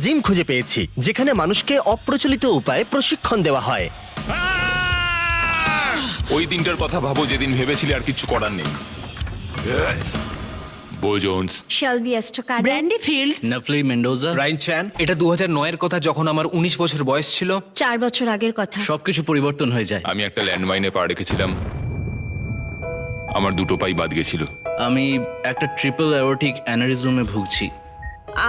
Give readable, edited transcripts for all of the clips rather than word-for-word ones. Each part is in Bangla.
জিম খুঁজে পেয়েছি যেখানে মানুষকে অপ্রচলিত উপায়ে প্রশিক্ষণ দেওয়া হয়। ওই দিনটার কথা ভাবো যেদিন ভেবেছিলে আর কিছু করার নেই। Bo Jones, Shelby Estocado, Brandy Fields, Nafli Mendoza. Ryan Chan. এটা 2009 এর কথা, যখন আমার 19 বছর বয়স ছিল। 4 বছর আগের কথা। সবকিছু পরিবর্তন হয়ে যায়। আমি একটা ল্যান্ডমাইনে পা রেখেছিলাম, আমার দুটো পাই বাদ গেছিল। আমি একটা ট্রিপল অ্যাওর্টিক অ্যানারিজমে ভুগছি।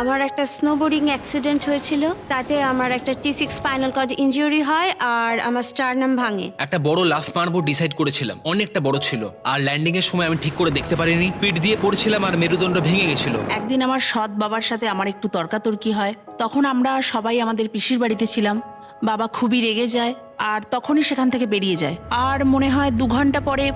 আমার একটা স্নোবোর্ডিং অ্যাক্সিডেন্ট হয়েছিল, তাতে আমার একটা T6 স্পাইনাল কর্ড ইনজুরি হয় আর আমার স্টারনাম ভাঙে। একটা বড় লাফ মারবো ডিসাইড করেছিলাম, অনেকটা বড় ছিল, আর ল্যান্ডিং এর সময় আমি ঠিক করে দেখতে পারিনি, পিঠ দিয়ে পড়েছিলাম আর মেরুদণ্ড ভেঙে গেছিল। একদিন আমার সৎ বাবার সাথে আমার একটু তর্কাতর্কি হয়। তখন আমরা সবাই আমাদের পিসির বাড়িতে ছিলাম। বাবা খুবই রেগে যায় আর তখনই সেখান থেকে বেরিয়ে যায়। আর মনে হয় 2 ঘন্টা পরে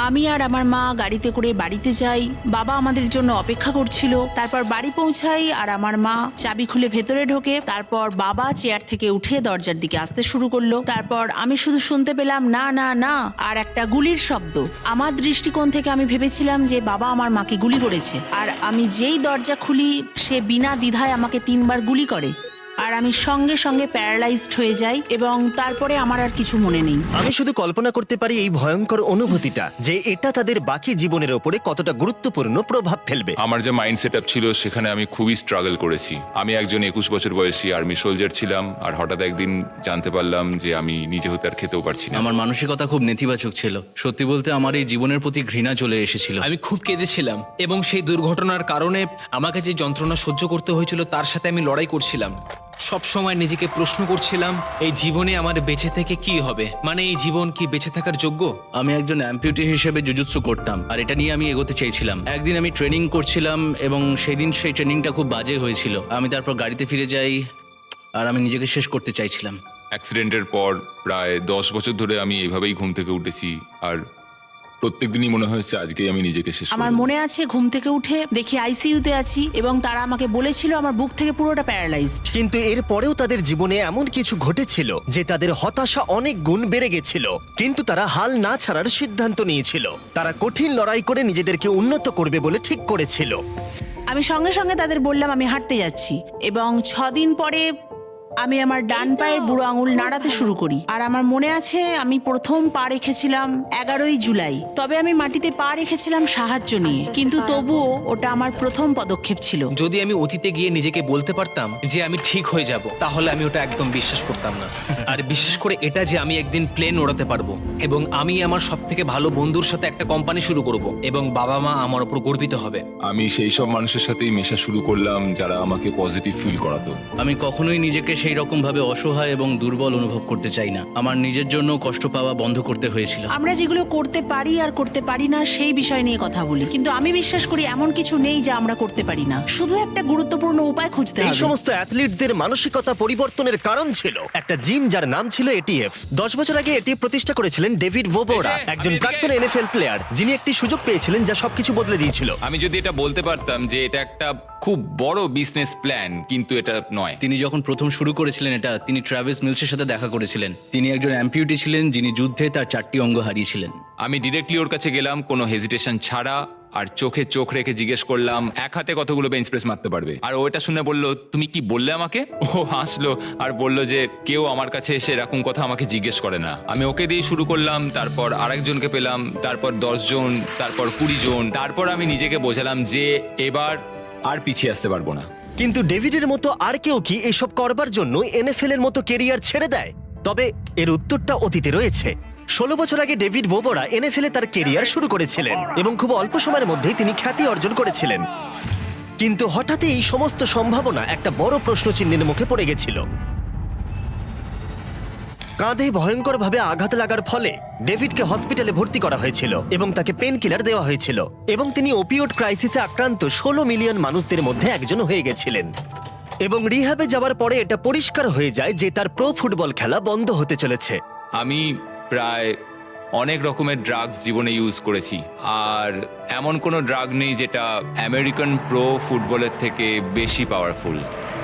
আমি আর আমার মা গাড়িতে করে বাড়িতে যাই। বাবা আমাদের জন্য অপেক্ষা করছিল। তারপর বাড়ি পৌঁছাই আর আমার মা চাবি খুলে ভেতরে ঢোকে। তারপর বাবা চেয়ার থেকে উঠে দরজার দিকে আসতে শুরু করলো। তারপর আমি শুধু শুনতে পেলাম না না না আর একটা গুলির শব্দ। আমার দৃষ্টিকোণ থেকে আমি ভেবেছিলাম যে বাবা আমার মাকে গুলি করেছে। আর আমি যেই দরজা খুলি, সে বিনা দ্বিধায় আমাকে 3 বার গুলি করে। আর আমি সঙ্গে সঙ্গে প্যারালাইজড হয়ে যাই এবং তারপরে আমার আর কিছু মনে নেই। আমি শুধু কল্পনা করতে পারি এই ভয়ঙ্কর অনুভূতিটা, যে এটা তাদের বাকি জীবনের ওপরে কতটা গুরুত্বপূর্ণ প্রভাব ফেলবে। আমার যে মাইন্ড সেট আপ ছিল সেখানে আমি খুবই স্ট্রাগল করেছি। আমি একজন 21 বছর বয়সী আর্মি সোলজার ছিলাম, আর হঠাৎ একদিন জানতে পারলাম যে আমি নিজে হতে আর খেতেও পারছি না। আমার মানসিকতা খুব নেতিবাচক ছিল। সত্যি বলতে আমার এই জীবনের প্রতি ঘৃণা চলে এসেছিল। আমি খুব কেঁদেছিলাম এবং সেই দুর্ঘটনার কারণে আমাকে যে যন্ত্রণা সহ্য করতে হয়েছিল তার সাথে আমি লড়াই করছিলাম। সব সময় নিজেকে প্রশ্ন করছিলাম, এই জীবনে আমার বেঁচে থেকে কি হবে, মানে এই জীবন কি বেঁচে থাকার যোগ্য? আমি একজন অ্যাম্পিউটি হিসেবে জুজুৎসু করতাম, আর এটা নিয়ে আমি এগোতে চাইছিলাম। একদিন আমি ট্রেনিং করছিলাম এবং সেদিন সেই ট্রেনিংটা খুব বাজে হয়েছিল। আমি তারপর গাড়িতে ফিরে যাই আর আমি নিজেকে শেষ করতে চাইছিলাম। অ্যাক্সিডেন্টের পর প্রায় 10 বছর ধরে আমি এইভাবেই ঘুম থেকে উঠেছি, আর প্রত্যেকদিনই মনে হয়েছে আজকেই আমি নিজেকে শেষ আমার করব। মনে আছে ঘুম থেকে উঠে দেখি আইসিইউতে আছি এবং তারা আমাকে বলেছিল আমার বুক থেকে পুরোটা প্যারালাইজড। কিন্তু এর পরেও তাদের জীবনে এমন কিছু ঘটেছিল যে তাদের হতাশা অনেক গুণ বেড়ে গেছিল। কিন্তু তারা হাল না ছাড়ার সিদ্ধান্ত নিয়েছিল। তারা কঠিন লড়াই করে নিজেদেরকে উন্নত করবে বলে ঠিক করেছিল। আমি সঙ্গে সঙ্গে তাদের বললাম আমি হাঁটতে যাচ্ছি এবং 6 দিন পরে আমি আমার ডান পায়ের বুড়ো আঙুল নাড়াতে শুরু করি। আর আমার মনে আছে আমি প্রথম পা রেখেছিলাম 11ই জুলাই। তবে আমি মাটিতে পা রেখেছিলাম সাহায্য নিয়ে, কিন্তু তবুও ওটা আমার প্রথম পদক্ষেপ ছিল। যদি আমি অতীতে গিয়ে নিজেকে বলতে পারতাম যে আমি ঠিক হয়ে যাব, তাহলে আমি ওটা একদম বিশ্বাস করতাম না। আর বিশেষ করে এটা যে আমি একদিন প্লেন ওড়াতে পারবো এবং আমি আমার সব থেকে ভালো বন্ধুর সাথে একটা কোম্পানি শুরু করব এবং বাবা মা আমার উপর গর্বিত হবে। আমি সেই সব মানুষের সাথেই মেশা শুরু করলাম যারা আমাকে পজিটিভ ফিল করাতো। আমি কখনোই নিজেকে সেই রকম ভাবে অসহায় এবং দুর্বল অনুভব করতে চাই না। আমার নিজের জন্য কষ্ট পাওয়া বন্ধ করতে হয়েছিল। আমরা যেগুলো করতে পারি আর করতে পারি না সেই বিষয় নিয়ে কথা বলি, কিন্তু আমি বিশ্বাস করি এমন কিছু নেই যা আমরা করতে পারি না। শুধু একটা গুরুত্বপূর্ণ উপায় খুঁজতে এই হবে। সমস্ত অ্যাথলিটদের মানসিকতা পরিবর্তনের কারণ ছিল একটা জিম যার নাম ছিল এটিএফ। 10 বছর আগে এটি প্রতিষ্ঠা করেছিলেন ডেভিড ভোবোরা, একজন প্রাক্তন এনএফএল প্লেয়ার, যিনি একটি সুযোগ পেয়েছিলেন যা সবকিছু বদলে দিয়েছিল। আমি যদি এটা বলতে পারতাম যে এটা একটা খুব বড় বিজনেস প্ল্যান, কিন্তু এটা নয়। তিনি যখন প্রথম শুরু করেছিলেন এটা, তিনি ট্রাভিস মিলসের সাথে দেখা করেছিলেন। তিনি একজন অ্যাম্পিউটি ছিলেন যিনি যুদ্ধে তার 4টি অঙ্গ হারিয়েছিলেন। আমি ডিরেক্টলি ওর কাছে গেলাম কোনো হেজিটেশন ছাড়া, আর চোখে চোখ রেখে জিজ্ঞেস করলাম এক হাতে কতগুলো বেঞ্চ প্রেস মারতে পারবে। আর ও এটা শুনে বলল, তুমি কি বললে আমাকে? ও হাসলো আর বলল যে কেউ আমার কাছে এসে এরকম কথা আমাকে জিজ্ঞেস করে না। আমি ওকে দিয়ে শুরু করলাম, তারপর আরেকজনকে পেলাম, তারপর 10 জন, তারপর 20 জন। তারপর আমি নিজেকে বোঝালাম যে এবার আর পিছিয়ে আসতে পারবো না। কিন্তু ডেভিডের মতো আর কেউ কি এসব করবার জন্য এনএফএল এর মতো কেরিয়ার ছেড়ে দেয়? তবে এর উত্তরটা অতীতে রয়েছে। 16 বছর আগে ডেভিড ভোবোরা এনএফএল এ তার কেরিয়ার শুরু করেছিলেন এবং খুব অল্প সময়ের মধ্যেই তিনি খ্যাতি অর্জন করেছিলেন। কিন্তু হঠাৎই এই সমস্ত সম্ভাবনা একটা বড় প্রশ্নচিহ্নের মুখে পড়ে গেছিল। কাঁধে ভয়ঙ্করভাবে আঘাত লাগার ফলে ডেভিডকে হসপিটালে ভর্তি করা হয়েছিল এবং তাকে পেন কিলার দেওয়া হয়েছিল, এবং তিনি ওপিওড ক্রাইসিসে আক্রান্ত 16 মিলিয়ন মানুষদের মধ্যে একজন হয়ে গেছিলেন। এবং রিহ্যাবে যাওয়ার পরে এটা পরিষ্কার হয়ে যায় যে তার প্রো ফুটবল খেলা বন্ধ হতে চলেছে। আমি প্রায় অনেক রকমের ড্রাগস জীবনে ইউজ করেছি, আর এমন কোনো ড্রাগ নেই যেটা আমেরিকান প্রো ফুটবলের থেকে বেশি পাওয়ারফুল।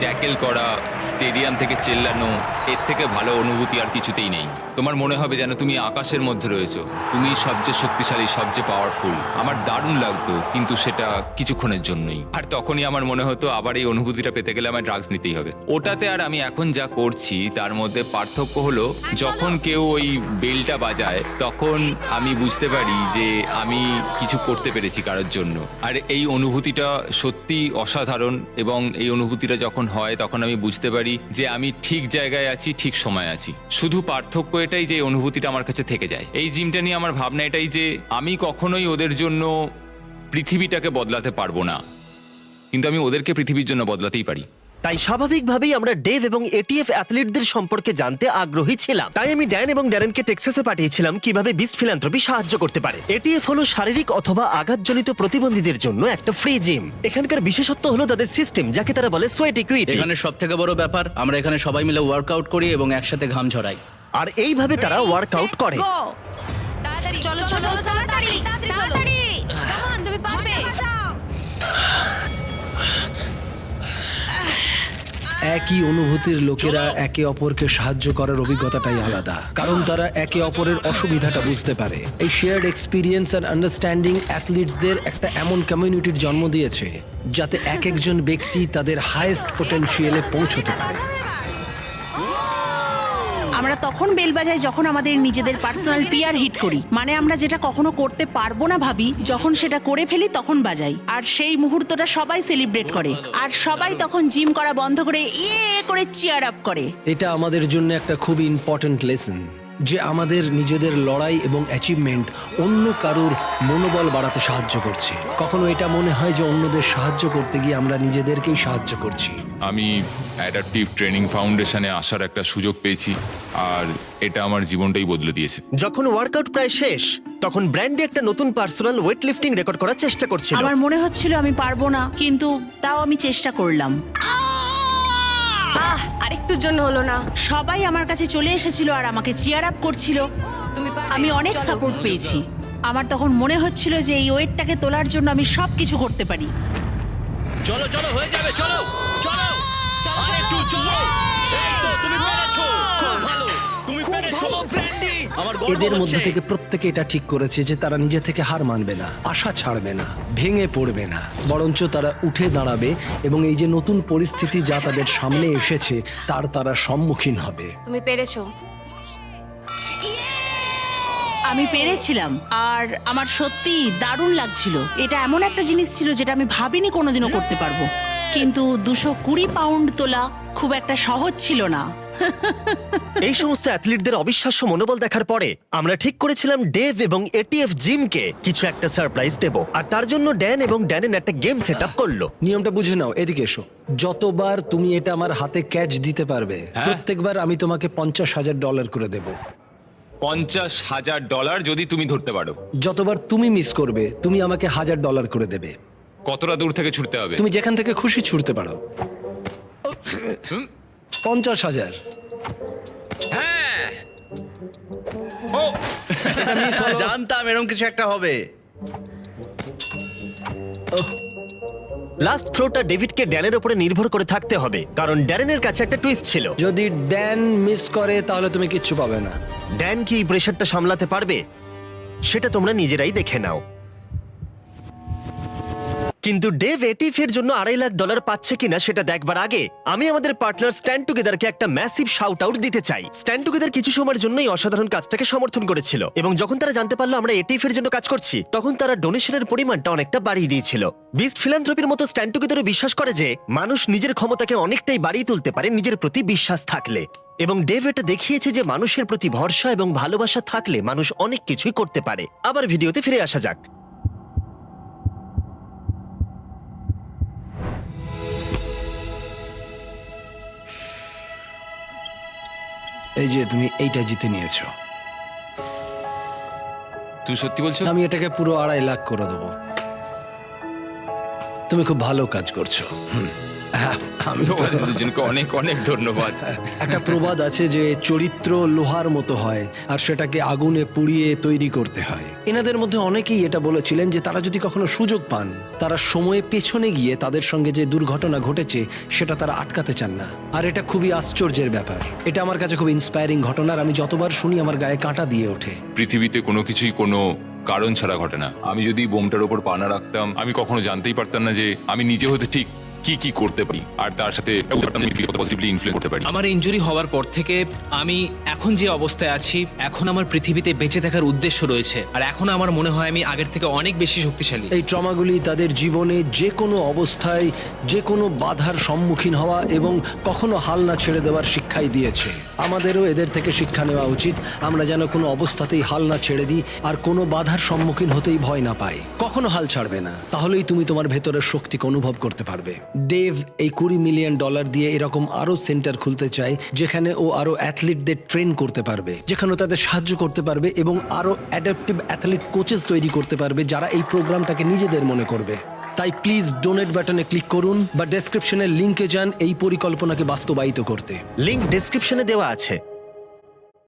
ট্যাকেল করা, স্টেডিয়াম থেকে চেল্লানো, এর থেকে ভালো অনুভূতি আর কিছুতেই নেই। তোমার মনে হবে যেন তুমি আকাশের মধ্যে রয়েছো, তুমি সবচেয়ে শক্তিশালী, সবচেয়ে পাওয়ারফুল। আমার দারুণ লাগতো, কিন্তু সেটা কিছুক্ষণের জন্যই। আর তখনই আমার মনে হতো আবার এই অনুভূতিটা পেতে গেলে আমার ড্রাগস নিতেই হবে। ওটাতে আর আমি এখন যা করছি তার মধ্যে পার্থক্য হলো, যখন কেউ ওই বেলটা বাজায় তখন আমি বুঝতে পারি যে আমি কিছু করতে পেরেছি কারোর জন্য। আর এই অনুভূতিটা সত্যি অসাধারণ, এবং এই অনুভূতিটা যখন হয় তখন আমি বুঝতে পারি যে আমি ঠিক জায়গায় আছি, ঠিক সময় আছি। শুধু পার্থক্য এটাই যে এই অনুভূতিটা আমার কাছে থেকে যায়। এই জিমটা নিয়ে আমার ভাবনা এটাই যে আমি কখনোই ওদের জন্য পৃথিবীটাকে বদলাতে পারবো না, কিন্তু আমি ওদেরকে পৃথিবীর জন্য বদলাতেই পারি। তাই স্বাভাবিকভাবেই আমরা ডেভ এবং এটিএফ অ্যাথলিটদের সম্পর্কে জানতে আগ্রহী ছিলাম। তাই আমি ড্যান এবং ড্যারেনকে টেক্সাসে পাঠিয়েছিলাম কিভাবে বিস্ট ফিলান্থ্রপি সাহায্য করতে পারে। এটিএফ হলো শারীরিক অথবা আঘাতজনিত প্রতিবন্ধীদের জন্য একটা ফ্রি জিম। এখানকার বিশেষত্ব হলো তাদের সিস্টেম, যাকে তারা বলে সোয়েট ইকুইটি। এখানে সব থেকে বড় ব্যাপার, আমরা এখানে সবাই মিলে ওয়ার্কআউট করি এবং একসাথে ঘাম ঝরাই। আর এইভাবে তারা ওয়ার্কআউট করে। চলো চলো তাড়াতাড়ি তাড়াতাড়ি, কাম অন, তুমি পারবে। একই অনুভূতির লোকেরা একে অপরকে সাহায্য করার অভিজ্ঞতাটাই আলাদা, কারণ তারা একে অপরের অসুবিধাটা বুঝতে পারে। এই শেয়ার্ড এক্সপিরিয়েন্স আর আন্ডারস্ট্যান্ডিং অ্যাথলিটসদের একটা এমন কমিউনিটির জন্ম দিয়েছে যাতে এক একজন ব্যক্তি তাদের হাইয়েস্ট পোটেনশিয়ালে পৌঁছতে পারে। আমরা তখন বেল বাজাই যখন আমাদের নিজেদের পার্সোনাল পিয়ার হিট করি, মানে আমরা যেটা কখনো করতে পারবো না ভাবি, যখন সেটা করে ফেলি তখন বাজাই। আর সেই মুহূর্তটা সবাই সেলিব্রেট করে, আর সবাই তখন জিম করা বন্ধ করে ইয়ে করে চিয়ার আপ করে। এটা আমাদের জন্য একটা খুব ইম্পর্ট্যান্ট লেসন, যে আমাদের নিজেদের লড়াই এবং অ্যাচিভমেন্ট অন্য কারুর মনোবল বাড়াতে সাহায্য করছে। কখনো এটা মনে হয় যে অন্যদের সাহায্য করতে গিয়ে আমরা নিজেদেরকেই সাহায্য করছি। আমি অ্যাডাপটিভ ট্রেনিং ফাউন্ডেশনে আসার একটা সুযোগ পেয়েছি, আর এটা আমার জীবনটাই বদলে দিয়েছে। যখন ওয়ার্কআউট প্রায় শেষ, তখন ব্র্যান্ডি একটা নতুন পার্সোনাল ওয়েট লিফটিং রেকর্ড করার চেষ্টা করছিল। আমার মনে হচ্ছিল আমি পারবো না, কিন্তু তাও আমি চেষ্টা করলাম। আরেকটুর জন্য হলো না। সবাই আমার কাছে চলে এসেছিল আর আমাকে চিয়ার আপ করছিল। আমি অনেক সাপোর্ট পেয়েছি। আমার তখন মনে হচ্ছিল যে এই ওয়েটটাকে তোলার জন্য আমি সবকিছু করতে পারি। চলো চলো, হয়ে যাবে, চলো চলো, আরেকটু চলো। এই তো, তুমি পেরেছো, খুব ভালো, তুমি পেরেছো ব্র্যান্ডি। আমার গর্ব এদের মধ্যে হচ্ছে। থেকে প্রত্যেকে এটা ঠিক করেছে যে তারা নিজে থেকে হার মানবে না, আশা ছাড়বে না, ভেঙে পড়বে না, বরঞ্চ তারা উঠে দাঁড়াবে এবং এই যে নতুন পরিস্থিতি যা তাদের সামনে এসেছে তার তারা সম্মুখীন হবে। তুমি পেরেছো। আমি পেরেছিলাম, আর আমার সত্যি দারুণ লাগছিল। এটা এমন একটা জিনিস ছিল যেটা আমি ভাবিনি কোনোদিনও করতে পারবো। কিন্তু 220 পাউন্ড তোলা খুব একটা সহজ ছিল না। এই সমস্ত অ্যাথলিটদের অবিশ্বাস্য মনোবল দেখার পরে আমরা ঠিক করেছিলাম ডেভ এবং এটিএফ জিমকে কিছু একটা সারপ্রাইজ দেব। আর তার জন্য ড্যান এবং ড্যানেন একটা গেম সেট আপ করলো। নিয়মটা বুঝে নাও, এদিকে এসো। যতবার তুমি এটা আমার হাতে ক্যাচ দিতে পারবে, প্রত্যেকবার আমি তোমাকে $50,000 করে দেব। $50,000 যদি তুমি ধরতে পারো। যতবার তুমি মিস করবে তুমি আমাকে $1,000 করে দেবে। কতটা দূর থেকে ছুটতে হবে? তুমি যেখান থেকে খুশি ছুটতে পারো। 50,000। হ্যাঁ। ও জানতাম এরকম কিছু একটা হবে। লাস্ট থ্রোটা ডেভিডকে ড্যানের উপরে নির্ভর করে থাকতে হবে, কারণ ড্যারেনের কাছে একটা টুইস্ট ছিল। যদি ড্যান মিস করে তাহলে তুমি কিচ্ছু পাবে না। ড্যান কি এই প্রেশারটা সামলাতে পারবে সেটা তোমরা নিজেরাই দেখে নাও। কিন্তু ডেভ এটিএফের জন্য $2.5 লাখ পাচ্ছে কিনা সেটা দেখবার আগে আমি আমাদের পার্টনার স্ট্যান্ড টুগেদারকে একটা ম্যাসিভ শাউট আউট দিতে চাই। স্ট্যান্ড টুগেদার কিছু সময়ের জন্যই অসাধারণ কাজটাকে সমর্থন করেছিল, এবং যখন তারা জানতে পারলো আমরা এটিএফের জন্য কাজ করছি তখন তারা ডোনেশনের পরিমাণটা অনেকটা বাড়িয়ে দিয়েছিল। বিস্ট ফিলান্থ্রপির মতো স্ট্যান্ড টুগেদারও বিশ্বাস করে যে মানুষ নিজের ক্ষমতাকে অনেকটাই বাড়িয়ে তুলতে পারে নিজের প্রতি বিশ্বাস থাকলে। এবং ডেভ এটা দেখিয়েছে যে মানুষের প্রতি ভরসা এবং ভালোবাসা থাকলে মানুষ অনেক কিছুই করতে পারে। আবার ভিডিওতে ফিরে আসা যাক। এই যে তুমি এইটা জিতে নিয়েছো। তুই সত্যি বলছো? আমি এটাকে পুরো $2.5 লাখ করে দেবো। তুমি খুব ভালো কাজ করছো। আমি তো তোমাদের দুজনকে অনেক অনেক ধন্যবাদ। একটা প্রবাদ আছে যে চরিত্র লোহার মতো হয় আর সেটাকে আগুনে পুড়িয়ে তৈরি করতে হয়। এনাদের মধ্যে অনেকেই এটা বলেছিলেন যে তারা যদি কখনো সুযোগ পান তারা সময়ে পেছনে গিয়ে তাদের সঙ্গে যে দুর্ঘটনা ঘটেছে সেটা তারা আটকাতে চান না। আর এটা খুবই আশ্চর্যের ব্যাপার। এটা আমার কাছে খুব ইন্সপায়ারিং ঘটনা, আর আমি যতবার শুনি আমার গায়ে কাঁটা দিয়ে ওঠে। পৃথিবীতে কোনো কিছুই কোনো কারণ ছাড়া ঘটে না। আমি যদি বোমটার ওপর পা না রাখতাম আমি কখনো জানতেই পারতাম না যে আমি নিজে হতে ঠিক কি কি করতে পারি, আর তার সাথে পসিবলি ইনফ্লুয়েন্স করতে পারি। আমার ইনজুরি হওয়ার পর থেকে আমি এখন যে অবস্থায় আছি, এখন আমার পৃথিবীতে বেঁচে থাকার উদ্দেশ্য রয়েছে, আর এখন আমার মনে হয় আমি আগের থেকে অনেক বেশি শক্তিশালী। এই ট্রমাগুলি তাদের জীবনে যে কোনো অবস্থায় যে কোনো বাধার সম্মুখীন হওয়া এবং কখনো হাল না ছেড়ে দেওয়ার শিক্ষাই দিয়েছে। আমাদেরও এদের থেকে শিক্ষা নেওয়া উচিত। আমরা যেন কোনো অবস্থাতেই হাল না ছেড়ে দিই আর কোনো বাধার সম্মুখীন হতেই ভয় না পাই। কখনো হাল ছাড়বে না, তাহলেই তুমি তোমার ভেতরের শক্তিকে অনুভব করতে পারবে। ডেভ এই $20 মিলিয়ন দিয়ে এরকম আরো সেন্টার খুলতে চায় যেখানে ও আরো অ্যাথলিটদের ট্রেন করতে পারবে, যেখানে তাদের সাহায্য করতে পারবে এবং আরো অ্যাডাপটিভ অ্যাথলিট কোচেস তৈরি করতে পারবে যারা এই প্রোগ্রামটাকে নিজেদের মনে করবে। তাই প্লিজ ডোনেট বাটনে ক্লিক করুন বা ডেসক্রিপশনের লিংকে যান এই পরিকল্পনাকে বাস্তবায়িত করতে। লিংক ডেসক্রিপশনে দেওয়া আছে।